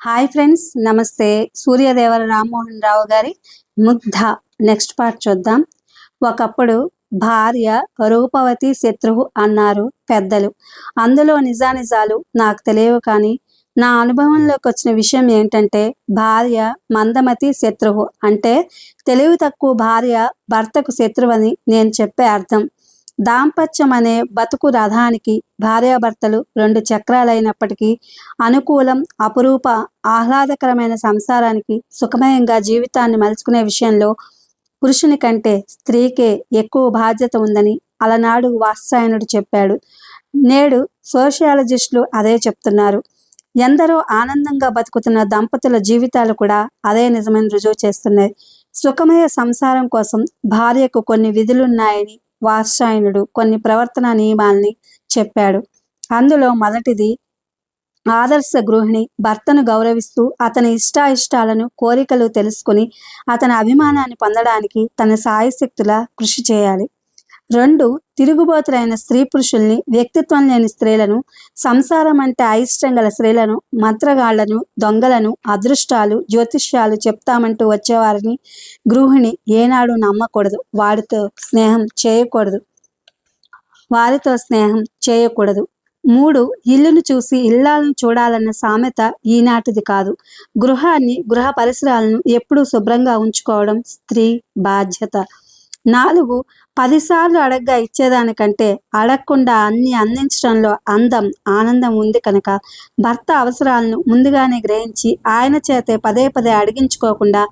Hi friends, నమస్తే. సూర్యదేవర రామ్మోహన్ రావు గారి Mugdha next part చూద్దాం. ఒకప్పుడు భార్య రూపవతి శత్రువు అన్నారు పెద్దలు. అందులో నిజానిజాలు నాకు తెలియవు, కానీ నా అనుభవంలోకి వచ్చిన విషయం ఏంటంటే, భార్య మందమతి శత్రువు అంటే తెలివి తక్కువ భార్య భర్తకు శత్రువని నేను చెప్పే అర్థం. దాంపత్యం అనే బతుకు రథానికి భార్యాభర్తలు రెండు చక్రాలైనప్పటికీ అనుకూలం, అపురూప, ఆహ్లాదకరమైన సంసారానికి సుఖమయంగా జీవితాన్ని మలుచుకునే విషయంలో పురుషుని కంటే స్త్రీకే ఎక్కువ బాధ్యత ఉందని అలనాడు వాత్సాయనుడు చెప్పాడు. నేడు సోషియాలజిస్టులు అదే చెప్తున్నారు. ఎందరో ఆనందంగా బతుకుతున్న దంపతుల జీవితాలు కూడా అదే నిజమని రుజువు చేస్తున్నాయి. సుఖమయ సంసారం కోసం భార్యకు కొన్ని విధులున్నాయని వాత్సాయనుడు కొన్ని ప్రవర్తన నియమాల్ని చెప్పాడు. అందులో మొదటిది, ఆదర్శ గృహిణి భర్తను గౌరవిస్తూ అతని ఇష్టాయిష్టాలను, కోరికలు తెలుసుకుని అతని అభిమానాన్ని పొందడానికి తన సాయశక్తులా కృషి చేయాలి. 2, తిరుగుబోతులైన స్త్రీ పురుషుల్ని, వ్యక్తిత్వం లేని స్త్రీలను, సంసారం అంటే అయిష్టం గల స్త్రీలను, మంత్రగాళ్లను, దొంగలను, అదృష్టాలు, జ్యోతిష్యాలు చెప్తామంటూ వచ్చేవారిని గృహిణి ఏనాడు నమ్మకూడదు, వారితో స్నేహం చేయకూడదు. 3, ఇల్లును చూసి ఇల్లాలను చూడాలన్న సామెత ఈనాటిది కాదు. గృహ పరిసరాలను ఎప్పుడూ శుభ్రంగా ఉంచుకోవడం స్త్రీ బాధ్యత. 4, 10 సార్లు అడగ్గా ఇచ్చేదానికంటే అడగకుండా అన్ని అందించడంలో ఆనందం ఉంది కనుక భర్త అవసరాలను ముందుగానే గ్రహించి ఆయన చేతే పదే పదే అడిగించుకోకుండా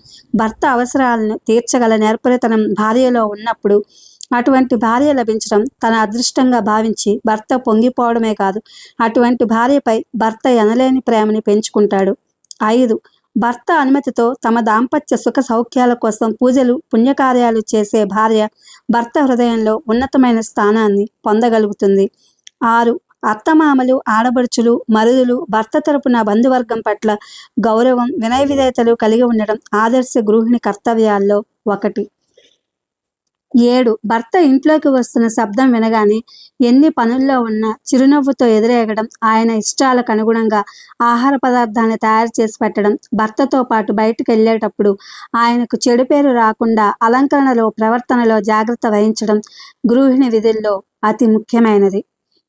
భర్త అవసరాలను తీర్చగల నేర్పరితనం భార్యలో ఉన్నప్పుడు అటువంటి భార్య లభించడం తన అదృష్టంగా భావించి భర్త పొంగిపోవడమే కాదు, అటువంటి భార్యపై భర్త ఎనలేని ప్రేమని పెంచుకుంటాడు. 5, భర్త అనుమతితో తమ దాంపత్య సుఖ సౌఖ్యాల కోసం పూజలు, పుణ్యకార్యాలు చేసే భార్య భర్త హృదయంలో ఉన్నతమైన స్థానాన్ని పొందగలుగుతుంది. 6, అత్తమామలు, ఆడబడుచులు, మరుదులు, భర్త తరపున బంధువర్గం పట్ల గౌరవం, వినయ విధేయతలు కలిగి ఉండడం ఆదర్శ గృహిణి కర్తవ్యాల్లో ఒకటి. 7, భర్త ఇంట్లోకి వస్తున్న శబ్దం వినగానే ఎన్ని పనుల్లో ఉన్నా చిరునవ్వుతో ఎదురేగడం, ఆయన ఇష్టాలకు అనుగుణంగా ఆహార పదార్థాన్ని తయారు చేసి పెట్టడం, భర్తతో పాటు బయటకు వెళ్ళేటప్పుడు ఆయనకు చెడు పేరు రాకుండా అలంకరణలో, ప్రవర్తనలో జాగ్రత్త వహించడం గృహిణి విధుల్లో అతి ముఖ్యమైనది.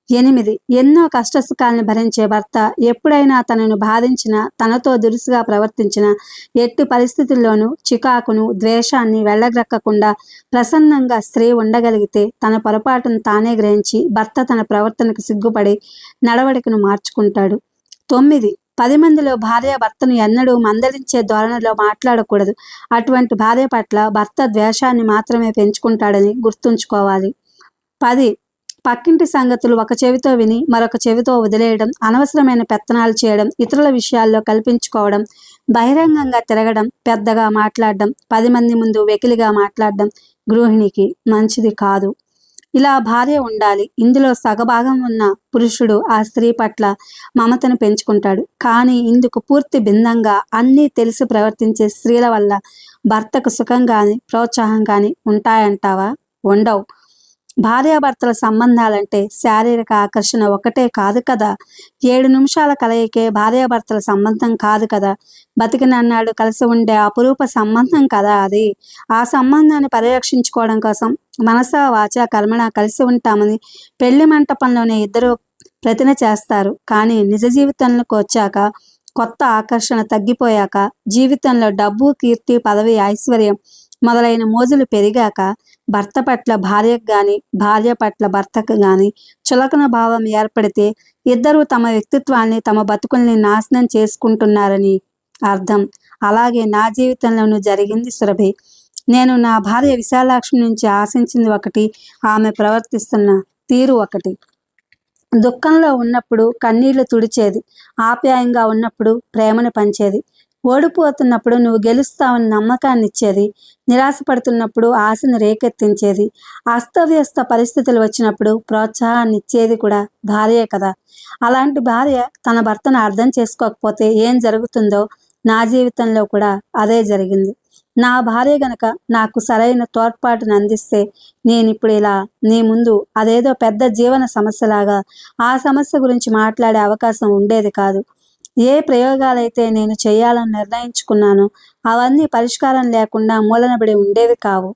8, ఎన్నో కష్టసుఖాలను భరించే భర్త ఎప్పుడైనా తనను బాధించినా, తనతో దురుసుగా ప్రవర్తించినా ఎట్టి పరిస్థితుల్లోనూ చికాకును, ద్వేషాన్ని వెళ్ళగ్రక్కకుండా ప్రసన్నంగా స్త్రీ ఉండగలిగితే తన పొరపాటును తానే గ్రహించి భర్త తన ప్రవర్తనకు సిగ్గుపడి నడవడికను మార్చుకుంటాడు. 9, 10 మందిలో భార్య భర్తను ఎన్నడూ మందలించే ధోరణిలో మాట్లాడకూడదు. అటువంటి భార్య పట్ల భర్త ద్వేషాన్ని మాత్రమే పెంచుకుంటాడని గుర్తుంచుకోవాలి. 10, పక్కింటి సంగతులు ఒక చెవితో విని మరొక చెవితో వదిలేయడం, అనవసరమైన పెత్తనాలు చేయడం, ఇతరుల విషయాల్లో కల్పించుకోవడం, బహిరంగంగా తిరగడం, పెద్దగా మాట్లాడడం, 10 మంది ముందు వెకిలిగా మాట్లాడడం గృహిణికి మంచిది కాదు. ఇలా భార్య ఉండాలి. ఇందులో సగభాగం ఉన్న పురుషుడు ఆ స్త్రీ పట్ల మమతను పెంచుకుంటాడు. కానీ ఇందుకు పూర్తి భిన్నంగా అన్నీ తెలిసి ప్రవర్తించే స్త్రీల వల్ల భర్తకు సుఖం కానీ ప్రోత్సాహం కానీ ఉంటాయంటావా? ఉండవు. భార్యాభర్తల సంబంధాలంటే శారీరక ఆకర్షణ ఒకటే కాదు కదా. 7 నిమిషాల కలయికే భార్యాభర్తల సంబంధం కాదు కదా. బతికినన్నాడు కలిసి ఉండే అపురూప సంబంధం కదా అది. ఆ సంబంధాన్ని పరిరక్షించుకోవడం కోసం మనసా వాచా కర్మణ కలిసి ఉంటామని పెళ్లి మంటపంలోనే ఇద్దరు ప్రతిన చేస్తారు. కానీ నిజ జీవితంలోకి వచ్చాక, కొత్త ఆకర్షణ తగ్గిపోయాక, జీవితంలో డబ్బు, కీర్తి, పదవి, ఐశ్వర్యం మొదలైన మోజులు పెరిగాక భర్త పట్ల భార్యకు కానీ, భార్య పట్ల భర్తకు కానీ చులకన భావం ఏర్పడితే ఇద్దరూ తమ వ్యక్తిత్వాన్ని, తమ బతుకుల్ని నాశనం చేసుకుంటున్నారని అర్థం. అలాగే నా జీవితంలోనూ జరిగింది సురభి. నేను నా భార్య విశాలాక్ష్మి నుంచి ఆశించింది ఒకటి, ఆమె ప్రవర్తిస్తున్న తీరు ఒకటి. దుఃఖంలో ఉన్నప్పుడు కన్నీళ్లు తుడిచేది, ఆప్యాయంగా ఉన్నప్పుడు ప్రేమను పంచేది, ఓడిపోతున్నప్పుడు నువ్వు గెలుస్తావని నమ్మకాన్ని ఇచ్చేది, నిరాశపడుతున్నప్పుడు ఆశను రేకెత్తించేది, అస్తవ్యస్త పరిస్థితులు వచ్చినప్పుడు ప్రోత్సాహాన్ని ఇచ్చేది కూడా భార్యే కదా. అలాంటి భార్య తన భర్తను అర్థం చేసుకోకపోతే ఏం జరుగుతుందో నా జీవితంలో కూడా అదే జరిగింది. నా భార్య గనక నాకు సరైన తోడ్పాటును అందిస్తే నేనిప్పుడు ఇలా నీ ముందు అదేదో పెద్ద జీవన సమస్యలాగా ఆ సమస్య గురించి మాట్లాడే అవకాశం ఉండేది కాదు. ఏ ప్రయోగాలైతే నేను చేయాలని నిర్ణయించుకున్నానో అవన్నీ పరిష్కారం లేకుండా మూలనబడి ఉండేవి కావు.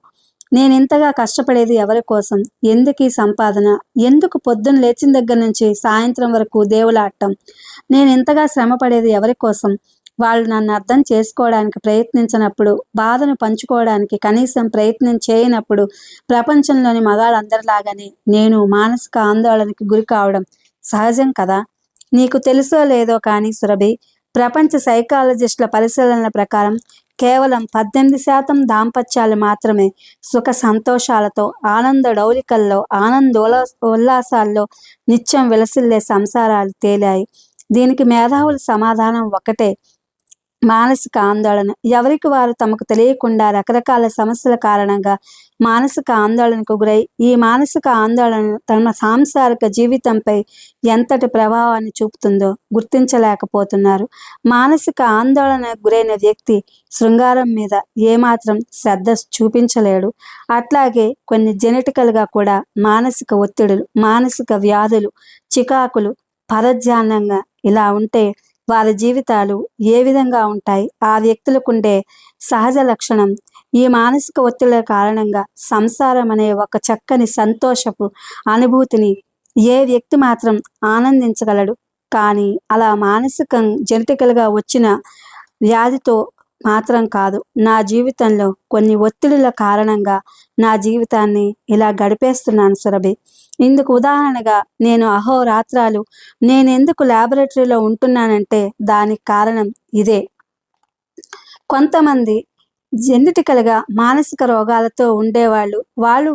నేనింతగా కష్టపడేది ఎవరి కోసం? ఎందుకీ సంపాదన? ఎందుకు పొద్దున లేచిన దగ్గర నుంచి సాయంత్రం వరకు దేవులాడటం? నేనింతగా శ్రమపడేది ఎవరి కోసం? వాళ్ళు నన్ను అర్థం చేసుకోవడానికి ప్రయత్నించినప్పుడు, బాధను పంచుకోవడానికి కనీసం ప్రయత్నం చేయనప్పుడు, ప్రపంచంలోని మగాళ్ళందరిలాగానే నేను మానసిక ఆందోళనకి గురి కావడం సహజం కదా. నీకు తెలుసో లేదో కానీ సురభి, ప్రపంచ సైకాలజిస్టుల పరిశీలనల ప్రకారం కేవలం 18% దాంపత్యాలు మాత్రమే సుఖ సంతోషాలతో, ఆనంద డౌలికల్లో, ఉల్లాసాల్లో నిత్యం విలసిల్లే సంసారాలు తేలాయి. దీనికి మేధావుల సమాధానం ఒకటే: మానసిక ఆందోళన. ఎవరికి వారు తమకు తెలియకుండా రకరకాల సమస్యల కారణంగా మానసిక ఆందోళనకు గురై ఈ మానసిక ఆందోళన తమ సాంసారిక జీవితంపై ఎంతటి ప్రభావాన్ని చూపుతుందో గుర్తించలేకపోతున్నారు. మానసిక ఆందోళన గురైన వ్యక్తి శృంగారం మీద ఏమాత్రం శ్రద్ధ చూపించలేడు. అట్లాగే కొన్ని జెనెటికల్గా కూడా మానసిక ఒత్తిడులు, మానసిక వ్యాధులు, చికాకులు పరధ్యానంగా ఇలా ఉంటే వారి జీవితాలు ఏ విధంగా ఉంటాయి? ఆ వ్యక్తులకుండే సహజ లక్షణం ఈ మానసిక ఒత్తిళ్ల కారణంగా సంసారం అనే ఒక చక్కని సంతోషపు అనుభూతిని ఏ వ్యక్తి మాత్రం ఆనందించగలడు? కానీ అలా మానసికం జెనెటికల్గా వచ్చిన వ్యాధితో మాత్రం కాదు. నా జీవితంలో కొన్ని ఒత్తిడుల కారణంగా నా జీవితాన్ని ఇలా గడిపేస్తున్నాను సురభి. ఇందుకు ఉదాహరణగా నేను అహోరాత్రాలు నేనెందుకు ల్యాబొరేటరీలో ఉంటున్నానంటే దానికి కారణం ఇదే. కొంతమంది జెనెటికల్గా మానసిక రోగాలతో ఉండేవాళ్ళు,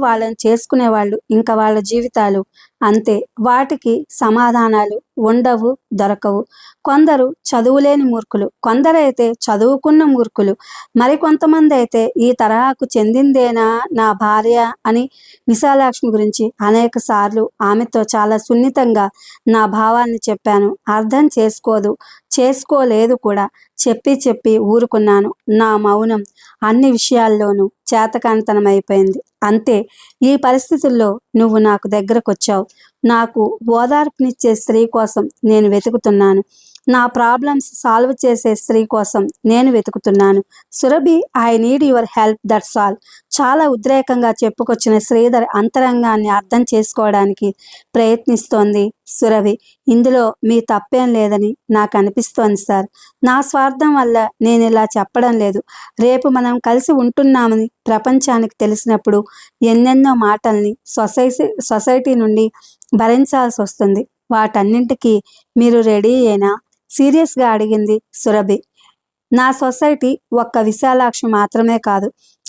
వాళ్ళని చేసుకునేవాళ్ళు, ఇంకా వాళ్ళ జీవితాలు అంతే. వాటికి సమాధానాలు ఉండవు, దొరకవు. కొందరు చదువులేని మూర్ఖులు, కొందరైతే చదువుకున్న మూర్ఖులు, మరికొంతమంది అయితే ఈ తరహాకు చెందిందేనా నా భార్య అని విశాలాక్ష్మి గురించి అనేక సార్లు ఆమెతో చాలా సున్నితంగా నా భావాన్ని చెప్పాను. అర్థం చేసుకోలేదు కూడా. చెప్పి ఊరుకున్నాను. నా మౌనం అన్ని విషయాల్లోనూ చేతకానితనమైపోయింది. అంతే. ఈ పరిస్థితుల్లో నువ్వు నాకు దగ్గరకొచ్చావు. నాకు ఓదార్పునిచ్చే స్త్రీ కోసం నేను వెతుకుతున్నాను. నా ప్రాబ్లమ్స్ సాల్వ్ చేసే స్త్రీ కోసం నేను వెతుకుతున్నాను. Surabhi, I need your help, that's all. చాలా ఉద్రేకంగా చెప్పుకొచ్చిన శ్రీధర్ అంతరంగాన్ని అర్థం చేసుకోవడానికి ప్రయత్నిస్తోంది సురభి. ఇందులో మీ తప్పేం లేదని నాకు అనిపిస్తోంది సార్. నా స్వార్థం వల్ల నేను ఇలా చెప్పడం లేదు. రేపు మనం కలిసి ఉంటున్నామని ప్రపంచానికి తెలిసినప్పుడు ఎన్నెన్నో మాటల్ని సొసైటీ నుండి భరించాల్సి వస్తుంది. వాటన్నింటికీ మీరు రెడీయేనా? సీరియస్గా అడిగింది సురభి. నా సొసైటీ ఒక్క విశాలాక్షి మాత్రమే కాదు.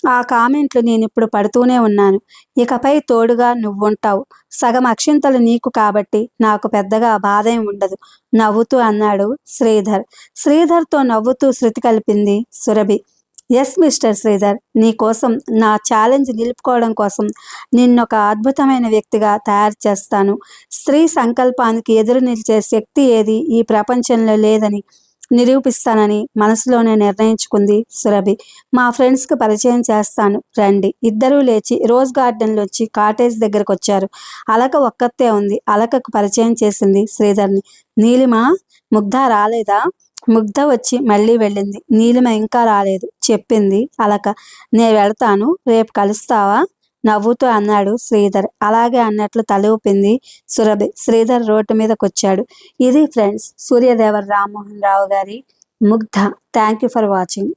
ఆ కామెంట్లు నేనిప్పుడు పడుతూనే ఉన్నాను. ఇకపై తోడుగా నువ్వుంటావు. సగం అక్షింతలు నీకు కాబట్టి నాకు పెద్దగా బాధేం ఉండదు నవ్వుతూ అన్నాడు శ్రీధర్. శ్రీధర్తో నవ్వుతూ శృతి కలిపింది సురభి. ఎస్ మిస్టర్ శ్రీధర్, నీ కోసం, నా ఛాలెంజ్ నిలుపుకోవడం కోసం నిన్నొక అద్భుతమైన వ్యక్తిగా తయారు చేస్తాను. స్త్రీ సంకల్పానికి ఎదురు నిలిచే శక్తి ఏది ఈ ప్రపంచంలో లేదని నిరూపిస్తానని మనసులోనే నిర్ణయించుకుంది సురభి. మా ఫ్రెండ్స్కి పరిచయం చేస్తాను, రండి. ఇద్దరూ లేచి రోజ్ గార్డెన్లోంచి కాటేజ్ దగ్గరకు వచ్చారు. అలక ఒక్కతే ఉంది. అలకకు పరిచయం చేసింది శ్రీధర్ని. నీలిమ, ముగ్ధ రాలేదా? ముగ్ధ వచ్చి మళ్ళీ వెళ్ళింది. నీలిమ ఇంకా రాలేదు చెప్పింది అలక. నేను వెళ్తాను, రేపు కలుస్తావా? నవ్వుతూ అన్నాడు శ్రీధర్. అలాగే అన్నట్లు తల ఊపింది సురభి. శ్రీధర్ రోడ్డు మీదకొచ్చాడు. ఇది ఫ్రెండ్స్, సూర్యదేవర రామ్మోహన్ రావు గారి Mugdha. Thank you for watching.